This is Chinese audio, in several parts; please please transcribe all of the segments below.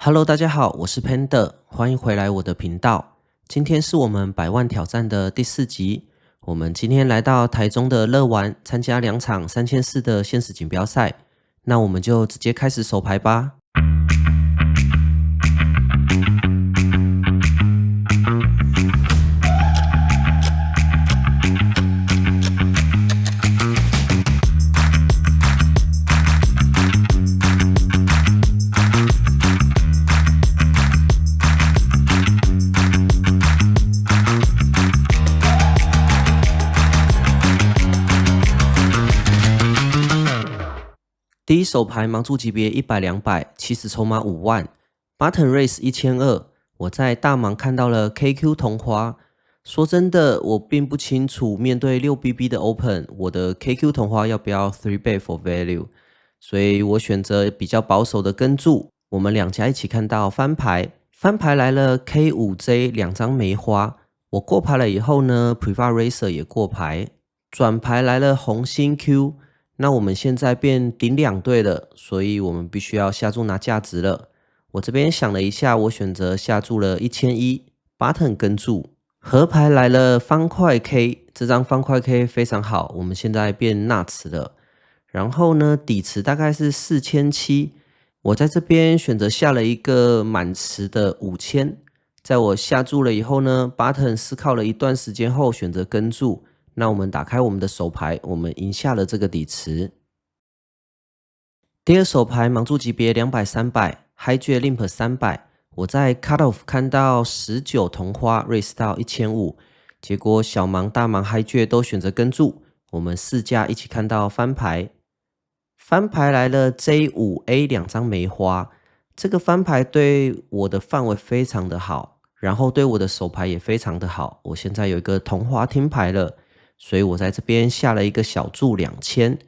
Hello，大家好，我是 Panda，欢迎回来我的频道。今天是我们百万挑战的第4集。我们今天来到台中的乐玩，参加2场3400的限时锦标赛。那我们就直接开始手牌吧。第一手牌盲注级别100、200，起始筹码5万 ，Button Race 1200。我在大盲看到了 KQ 同花。说真的，我并不清楚面对6BB 的 Open， 我的 KQ 同花要不要 3bet for value， 所以我选择比较保守的跟注。我们两家一起看到翻牌，翻牌来了 K5J 2张梅花。我过牌了以后呢 ，Prevar Racer 也过牌，转牌来了红心 Q。那我们现在变顶2队了，所以我们必须要下注拿价值了。我这边想了一下，我选择下注了1100 ，Button 跟注。合牌来了方块 K， 这张方块 K 非常好，我们现在变 Nuts 了。然后呢，底池大概是4700，我在这边选择下了一个满池的5000。在我下注了以后呢 ，Button 思考了一段时间后选择跟注。那我们打开我们的手牌，我们赢下了这个底池。第二手牌盲注级别200、300 ，Hijack Limp 300。我在 Cut Off 看到19同花 ，Raise 到1500，结果小盲、大盲、Hijack 都选择跟注。我们4家一起看到翻牌，翻牌来了 J5A 2张梅花。这个翻牌对我的范围非常的好，然后对我的手牌也非常的好。我现在有一个同花听牌了。所以我在这边下了一个小注2000，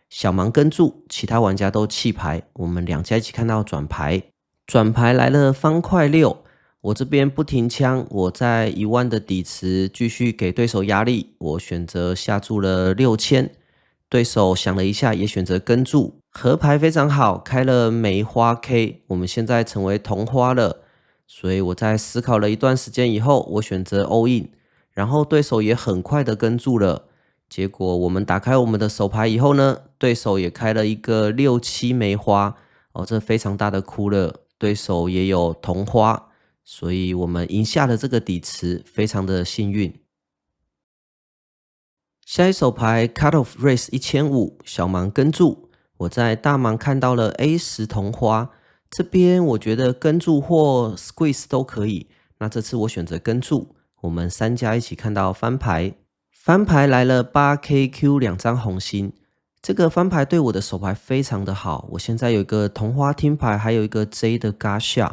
小盲跟注，其他玩家都弃牌。我们两家一起看到转牌，转牌来了方块6，我这边不停枪，我在1万的底池继续给对手压力，我选择下注了6000，对手想了一下也选择跟注，合牌非常好，开了梅花 K， 我们现在成为同花了，所以我在思考了一段时间以后，我选择 all in。然后对手也很快的跟注了，结果我们打开我们的手牌以后呢，对手也开了一个6、7梅花，这非常大的哭了，对手也有同花，所以我们赢下了这个底池，非常的幸运。下一手牌 Cut Off Race 1500，小盲跟注，我在大盲看到了 A10 同花，这边我觉得跟注或 Squeeze 都可以，那这次我选择跟注。我们3家一起看到翻牌，翻牌来了 8KQ 2张红心，这个翻牌对我的手牌非常的好。我现在有一个同花听牌，还有一个 J 的 Gasha，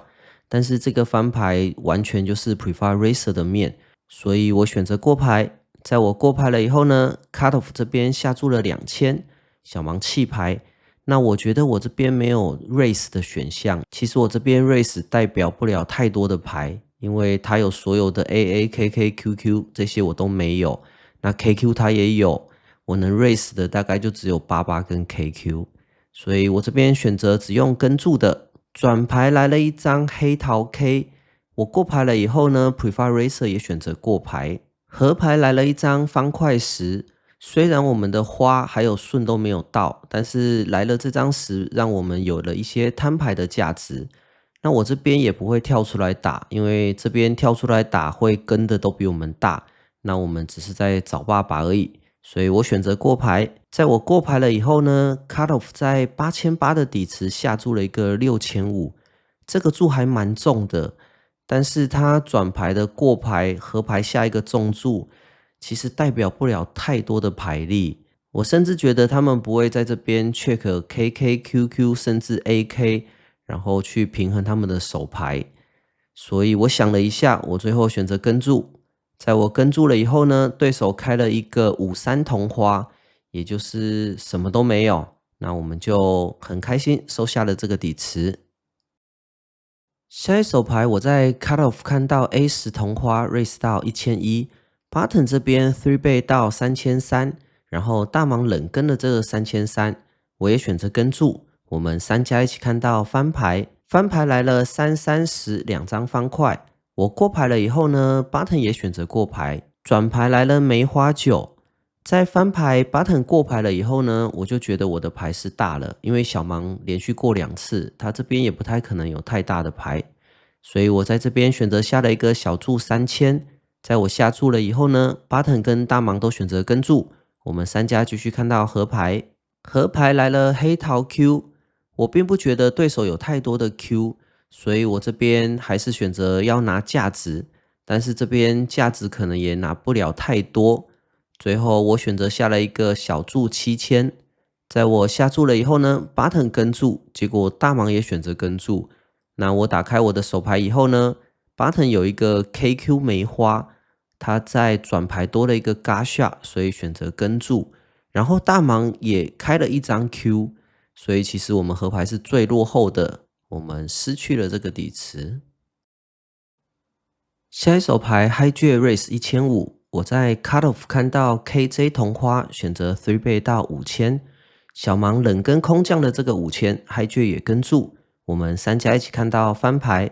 但是这个翻牌完全就是 Prevar Racer 的面，所以我选择过牌。在我过牌了以后呢 ，Cut Off 这边下注了2000，小盲弃牌。那我觉得我这边没有 Race 的选项，其实我这边 Race 代表不了太多的牌。因为它有所有的 AA、KK、QQ 这些我都没有，那 KQ 它也有，我能 raise 的大概就只有88跟 KQ， 所以我这边选择只用跟注的。转牌来了一张黑桃 K， 我过牌了以后呢 ，Prevar Racer 也选择过牌。合牌来了一张方块10，虽然我们的花还有顺都没有到，但是来了这张10，让我们有了一些摊牌的价值。那我这边也不会跳出来打，因为这边跳出来打会跟的都比我们大，那我们只是在找爸爸而已，所以我选择过牌。在我过牌了以后呢 ，Cut Off 在8800的底池下注了一个6500，这个注还蛮重的，但是他转牌的过牌合牌下一个重注，其实代表不了太多的牌力。我甚至觉得他们不会在这边 check KK、QQ 甚至 AK。然后去平衡他们的手牌，所以我想了一下，我最后选择跟注。在我跟注了以后呢，对手开了一个53同花，也就是什么都没有。那我们就很开心收下了这个底池。下一手牌我在 Cut Off 看到 A10 同花 Raise 到1100， Button 这边 3bet 到3300，然后大盲冷跟了这个3300，我也选择跟注。我们3家一起看到翻牌，翻牌来了3、30两张方块，我过牌了以后呢，button 也选择过牌，转牌来了梅花9，在翻牌 button 过牌了以后呢，我就觉得我的牌是大了，因为小盲连续过2次，他这边也不太可能有太大的牌，所以我在这边选择下了一个小注3000，在我下注了以后呢，button 跟大盲都选择跟注，我们3家继续看到合牌，合牌来了黑桃 Q。我并不觉得对手有太多的 Q，所以我这边还是选择要拿价值，但是这边价值可能也拿不了太多。最后我选择下了一个小注7000，在我下注了以后呢，button 跟注，结果大盲也选择跟注。那我打开我的手牌以后呢，button 有一个 KQ 梅花，它在转牌多了一个 Gasha， 所以选择跟注。然后大盲也开了一张 Q。所以其实我们合牌是最落后的，我们失去了这个底池。下一手牌 Hijack Race 1500，我在 Cut Off 看到 KJ 同花，选择 3 倍到5000，小盲冷跟空降的这个5000 ，Hijack 也跟注，我们3家一起看到翻牌，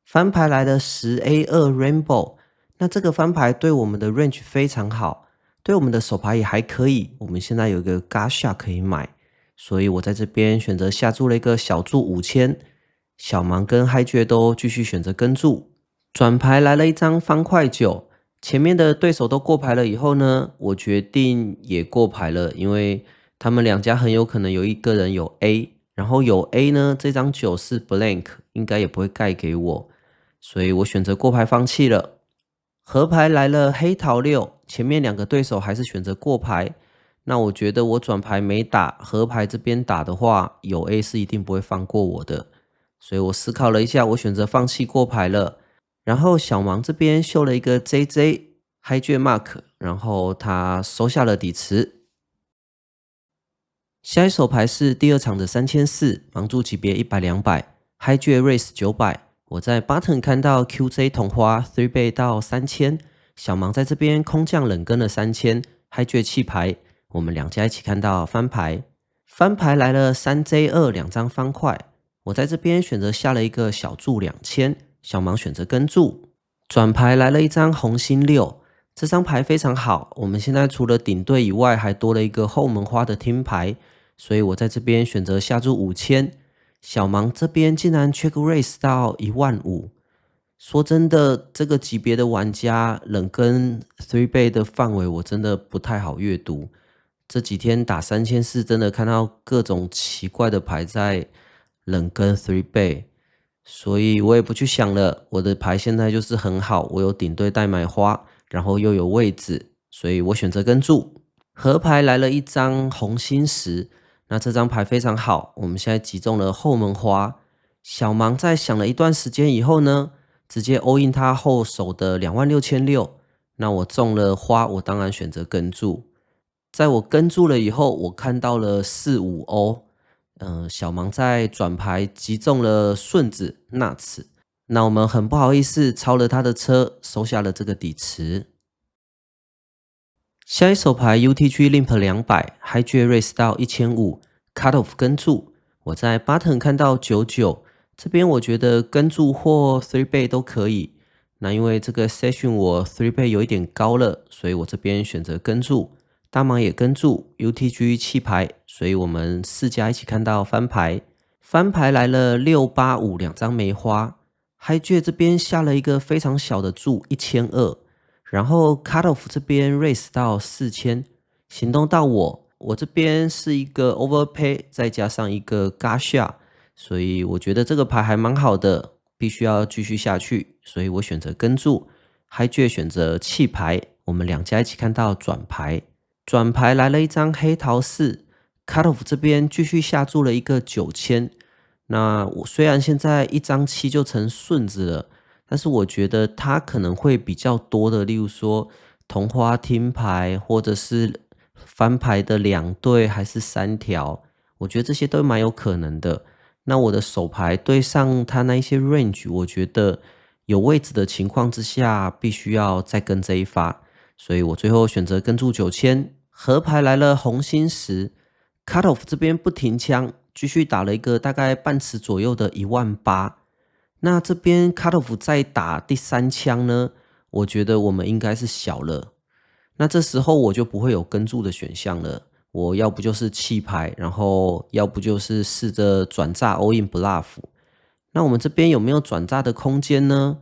翻牌来了10A2 Rainbow，那这个翻牌对我们的 range 非常好，对我们的手牌也还可以，我们现在有一个 Gasha 可以买。所以我在这边选择下注了一个小注5000，小盲跟Hijack都继续选择跟注。转牌来了一张方块9，前面的对手都过牌了以后呢，我决定也过牌了，因为他们2家很有可能有一个人有 A， 然后有 A 呢，这张9是 blank， 应该也不会盖给我，所以我选择过牌放弃了。合牌来了黑桃6，前面2个对手还是选择过牌。那我觉得我转牌没打，合牌这边打的话，有 A 是一定不会放过我的，所以我思考了一下，我选择放弃过牌了。然后小盲这边秀了一个 JJ Hijack Mark， 然后他收下了底池。下一手牌是第2场的3400，盲注级别100、200 ，Hijack Race 900。我在 button 看到 QJ 同花3倍到3000，小盲在这边空降冷跟了3000 ，Hijack 弃牌。我们2家一起看到翻牌，翻牌来了 3J2 2张方块，我在这边选择下了一个小注2000，小盲选择跟注。转牌来了一张红心6，这张牌非常好，我们现在除了顶队以外，还多了一个后门花的听牌，所以我在这边选择下注5000，小盲这边竟然 check raise 到15000。说真的，这个级别的玩家冷跟3倍的范围，我真的不太好阅读。这几天打3400，真的看到各种奇怪的牌在冷跟3倍，所以我也不去想了。我的牌现在就是很好，我有顶队代买花，然后又有位置，所以我选择跟注。合牌来了一张红心10，那这张牌非常好，我们现在击中了后门花。小盲在想了一段时间以后呢，直接 all in 他后手的26600，那我中了花，我当然选择跟注。在我跟注了以后，我看到了45欧，小盲在转牌击中了顺子 nuts， 那我们很不好意思超了他的车，收下了这个底池。下一手牌 UTG Limp 200 Hijack Race 到1500 Cut Off 跟注，我在 button 看到99，这边我觉得跟注或3倍都可以。那因为这个 session 我3倍有一点高了，所以我这边选择跟注。大盲也跟注 UTG 弃牌，所以我们4家一起看到翻牌。翻牌来了685 2张梅花 ，Hijack 这边下了一个非常小的注1200，然后 Cut Off 这边 raise 到4000，行动到我这边是一个 overpay， 再加上一个 Gasha， 所以我觉得这个牌还蛮好的，必须要继续下去，所以我选择跟注。Hijack 选择弃牌，我们2家一起看到转牌。转牌来了一张黑桃4 ，Cut Off 这边继续下注了一个9000。那我虽然现在1张7就成顺子了，但是我觉得它可能会比较多的，例如说同花听牌，或者是翻牌的2对还是3条，我觉得这些都蛮有可能的。那我的手牌对上它那一些 range， 我觉得有位置的情况之下，必须要再跟这一发。所以我最后选择跟注9000，合牌来了红心10 ，Cut Off 这边不停枪，继续打了一个大概半池左右的18000。那这边 cut off 再打第3枪呢，我觉得我们应该是小了。那这时候我就不会有跟注的选项了，我要不就是弃牌，然后要不就是试着转炸 all in bluff。那我们这边有没有转炸的空间呢？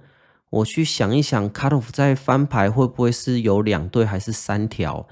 我去想一想 cut off 在翻牌会不会是有2对还是3条？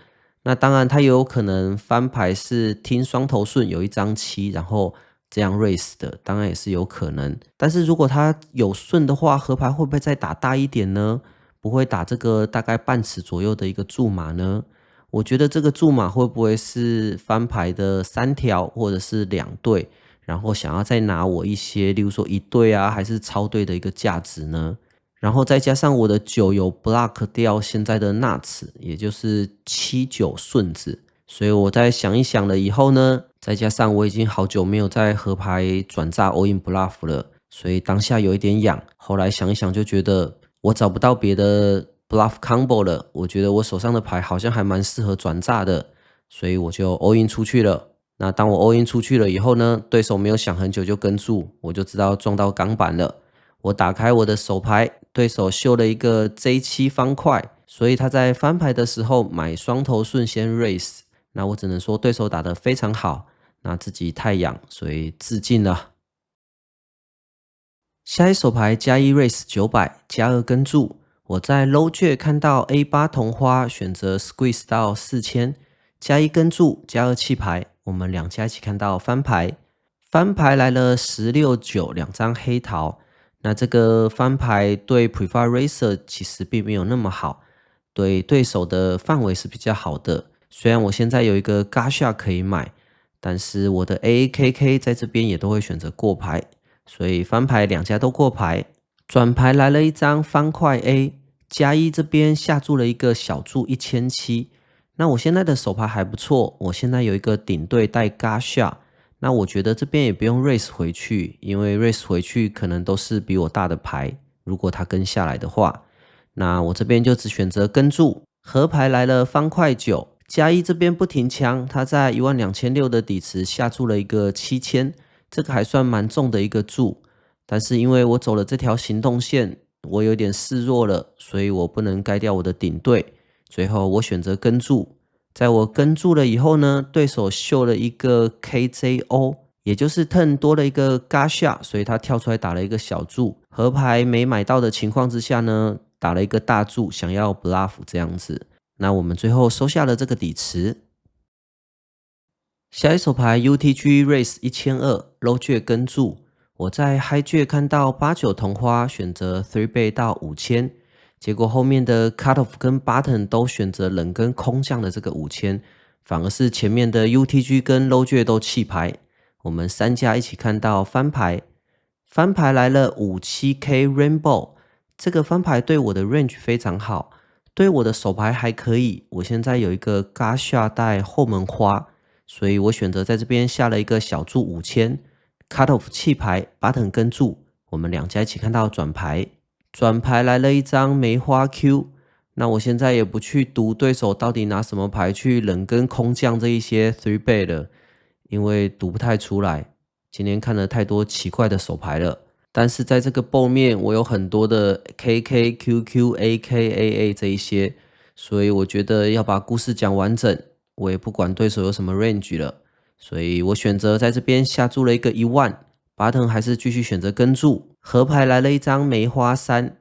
那当然它也有可能翻牌是听双头顺有一张7，然后这样 raise 的，当然也是有可能。但是如果它有顺的话，合牌会不会再打大一点呢？不会打这个大概半尺左右的一个注码呢？我觉得这个注码会不会是翻牌的3条或者是2对，然后想要再拿我一些，例如说1对啊，还是超对的一个价值呢？然后再加上我的9有 block 掉现在的 nuts， 也就是7、9顺子，所以我再想一想了以后呢，再加上我已经好久没有在合牌转炸 all in bluff 了，所以当下有一点痒。后来想一想就觉得我找不到别的 bluff combo 了，我觉得我手上的牌好像还蛮适合转炸的，所以我就 all in 出去了。那当我 all in 出去了以后呢，对手没有想很久就跟注，我就知道撞到钢板了。我打开我的手牌，对手秀了一个 J7 方块，所以他在翻牌的时候买双头顺先 raise， 那我只能说对手打得非常好，那自己太痒，所以自尽了。下一手牌加1 raise 900，加2跟注。我在 low 券看到 A8 同花，选择 squeeze 到4000，加1跟注，加2弃牌。我们两家一起看到翻牌，翻牌来了16、9，两张黑桃。那这个翻牌对 Prefer Racer 其实并没有那么好，对对手的范围是比较好的。虽然我现在有一个 Gasha 可以买，但是我的 AAKK 在这边也都会选择过牌，所以翻牌两家都过牌。转牌来了一张方块 A， 加1这边下注了一个小注1700。那我现在的手牌还不错，我现在有一个顶对带 Gasha。那我觉得这边也不用 raise 回去，因为 raise 回去可能都是比我大的牌，如果他跟下来的话，那我这边就只选择跟注。合牌来了方块9，加1这边不停枪，他在12600的底池下注了一个7000，这个还算蛮重的一个注，但是因为我走了这条行动线，我有点示弱了，所以我不能盖掉我的顶对，最后我选择跟注。在我跟注了以后呢，对手秀了一个 KJO， 也就是 turn 多了一个 Gasha， 所以他跳出来打了一个小注。合牌没买到的情况之下呢，打了一个大注，想要 bluff 这样子。那我们最后收下了这个底池。下一手牌 UTG Race 1200 low 券跟注。我在 high 券看到8、9同花，选择 3 倍到5000。结果后面的 cut off 跟 button 都选择冷跟空降的这个5000，反而是前面的 UTG 跟 low 券都弃牌。我们3家一起看到翻牌，翻牌来了57K Rainbow， 这个翻牌对我的 range 非常好，对我的手牌还可以。我现在有一个 Gasha 带后门花，所以我选择在这边下了一个小注5000 ，cut off 弃牌 ，button 跟注。我们两家一起看到转牌。转牌来了一张梅花 Q， 那我现在也不去读对手到底拿什么牌去冷跟空降这一些 3 倍了，因为读不太出来。今天看了太多奇怪的手牌了，但是在这个 board 面我有很多的 KK、QQ、AK、AA 这一些，所以我觉得要把故事讲完整，我也不管对手有什么 range 了，所以我选择在这边下注了一个10000，button 还是继续选择跟注。合牌来了一张梅花3，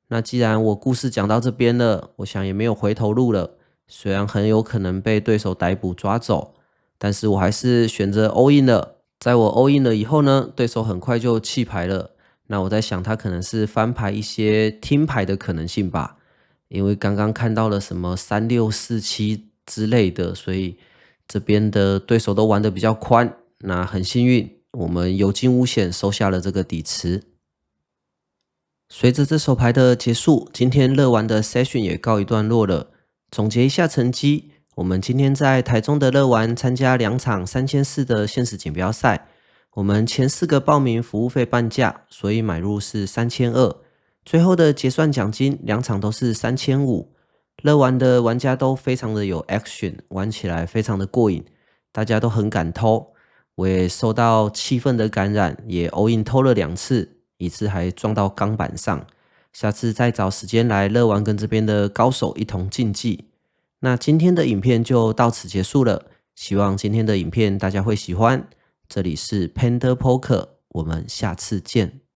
那既然我故事讲到这边了，我想也没有回头路了。虽然很有可能被对手逮捕抓走，但是我还是选择 all in 了。在我 all in 了以后呢，对手很快就弃牌了。那我在想他可能是翻牌一些听牌的可能性吧，因为刚刚看到了什么3647之类的，所以这边的对手都玩得比较宽。那很幸运，我们有惊无险收下了这个底池。随着这手牌的结束，今天乐玩的 session 也告一段落了。总结一下成绩，我们今天在台中的乐玩参加2场3400的限时锦标赛，我们前4个报名服务费半价，所以买入是3200，最后的结算奖金2场都是3500。乐玩的玩家都非常的有 action， 玩起来非常的过瘾，大家都很敢偷。我也受到气氛的感染，也 all in 偷了2次，一次还撞到钢板上。下次再找时间来乐玩跟这边的高手一同竞技。那今天的影片就到此结束了，希望今天的影片大家会喜欢。这里是 Panda Poker，我们下次见。